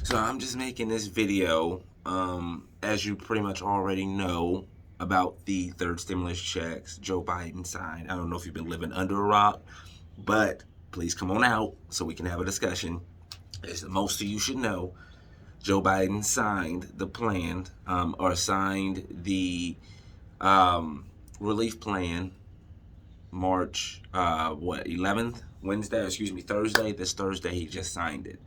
So I'm just making this video, as you pretty much already know, about the third stimulus checks Joe Biden signed. I don't know if you've been living under a rock, but please come on out so we can have a discussion. As most of you should know, Joe Biden signed the plan, or signed the um, relief plan March 11th, Wednesday, excuse me, Thursday. This Thursday he just signed it.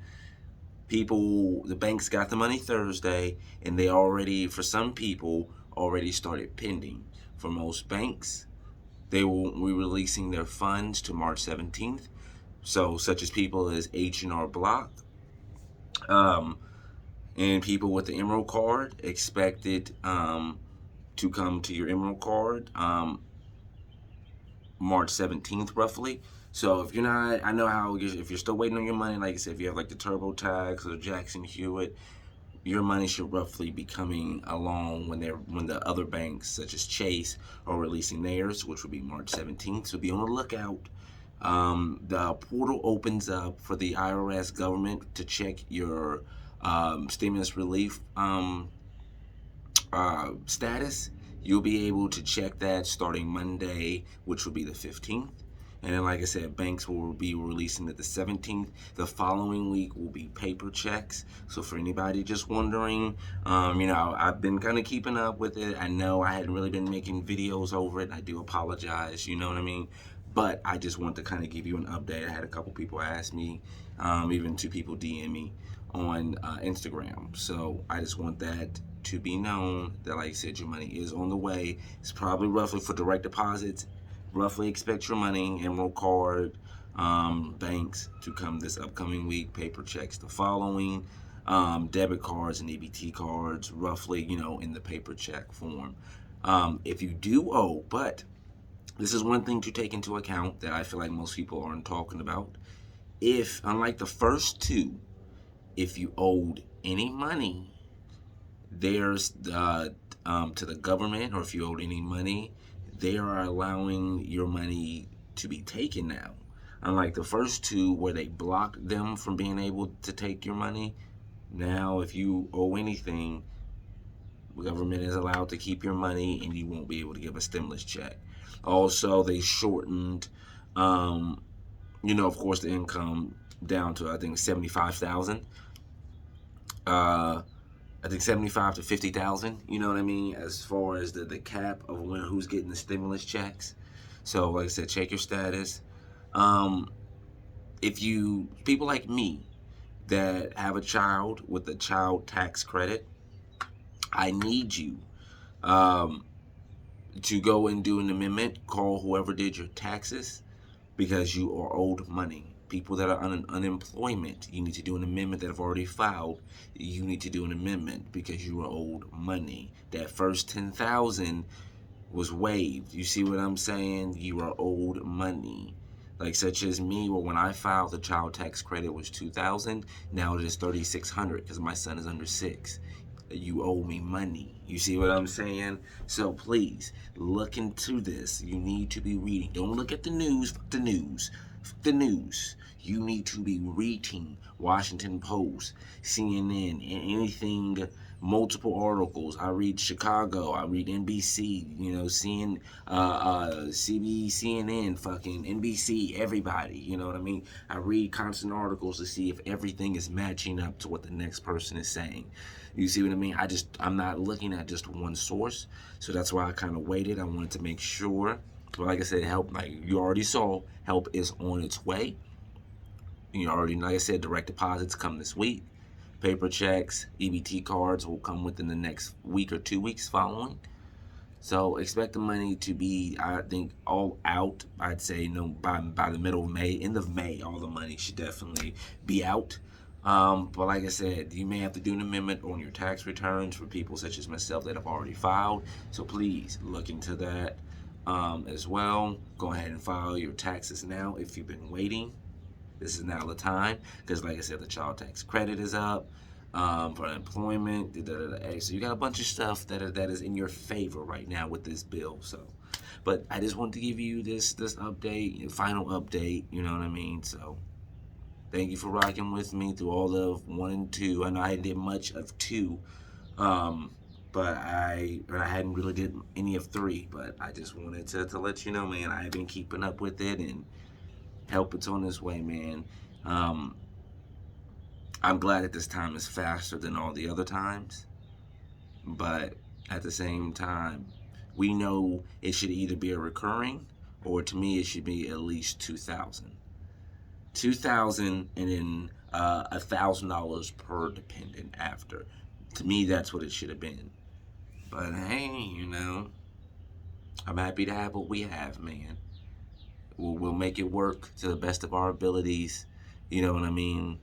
The banks got the money Thursday, and they already, for some people, already started pending. For most banks, they will be releasing their funds to March 17th. So, such as people as H&R Block, um, and people with the Emerald card expected to come to your Emerald card March 17th, roughly. So if you're not, I know how if you're still waiting on your money, like I said, if you have like the TurboTax or Jackson Hewitt, your money should roughly be coming along when the other banks such as Chase are releasing theirs, which will be March 17th. So be on the lookout. The portal opens up for the IRS government to check your stimulus relief status. You'll be able to check that starting Monday, which will be the 15th. And then, like I said, banks will be releasing it the 17th. The following week will be paper checks. So for anybody just wondering, I've been kind of keeping up with it. I know I hadn't really been making videos over it. I do apologize, you know what I mean? But I just want to kind of give you an update. I had a couple people ask me, even two people DM me on Instagram. So I just want that to be known that, like I said, your money is on the way. It's probably roughly for direct deposits. Roughly expect your money, Emerald card, banks to come this upcoming week. Paper checks the following. Debit cards and EBT cards, roughly, in the paper check form. If you do owe, but this is one thing to take into account that I feel like most people aren't talking about. If, unlike the first two, if you owed any money, there's to the government, or if you owed any money, they are allowing your money to be taken now. Unlike the first two, where they blocked them from being able to take your money, now if you owe anything, the government is allowed to keep your money, and you won't be able to give a stimulus check. Also, they shortened, of course, the income down to I think 75,000. I think 75 to 50,000. You know what I mean? As far as the cap of who's getting the stimulus checks. So, like I said, check your status. Um, if you people like me that have a child with a child tax credit, I need you um, to go and do an amendment. Call whoever did your taxes because you are owed money. People that are on unemployment, you need to do an amendment that have already filed. You need to do an amendment because you are owed money. That first 10,000 was waived. You see what I'm saying? You are owed money. Like such as me, well, when I filed the child tax credit was 2,000. Now it is 3,600 because my son is under 6. You owe me money. You see what I'm saying? So please look into this. You need to be reading. Don't look at the news. Fuck the news. Fuck the news. You need to be reading Washington Post, CNN, anything, multiple articles. I read Chicago. I read NBC. CB, CNN, fucking NBC. Everybody. You know what I mean? I read constant articles to see if everything is matching up to what the next person is saying. You see what I mean? I'm not looking at just one source, so that's why I kind of waited. I wanted to make sure. But like I said, help, like you already saw, help is on its way. Like I said, direct deposits come this week. Paper checks, EBT cards will come within the next week or 2 weeks following. So expect the money to be, I think, all out. I'd say by the middle of May, end of May, all the money should definitely be out. But like I said, you may have to do an amendment on your tax returns for people such as myself that have already filed. So please look into that as well. Go ahead and file your taxes now if you've been waiting. This is now the time because, like I said, the child tax credit is up for unemployment. So you got a bunch of stuff that is in your favor right now with this bill. So, but I just want to give you this update, final update. You know what I mean? So Thank you for rocking with me through all of 1 and 2. I know I did much of 2, but I hadn't really did any of 3. But I just wanted to let you know, man, I've been keeping up with it, and help it's on its way, man. I'm glad that this time is faster than all the other times, but at the same time, we know it should either be a recurring, or to me, it should be at least 2,000. 2,000 and then $1,000 per dependent after. To me, that's what it should have been. But hey, I'm happy to have what we have, man. We'll make it work to the best of our abilities. You know what I mean?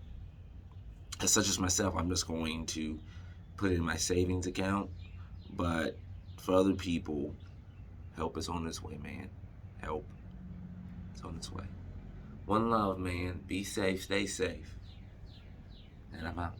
As such as myself, I'm just going to put it in my savings account. But for other people, help is on its way, man. Help. It's on its way. One love, man. Be safe, stay safe. And I'm out.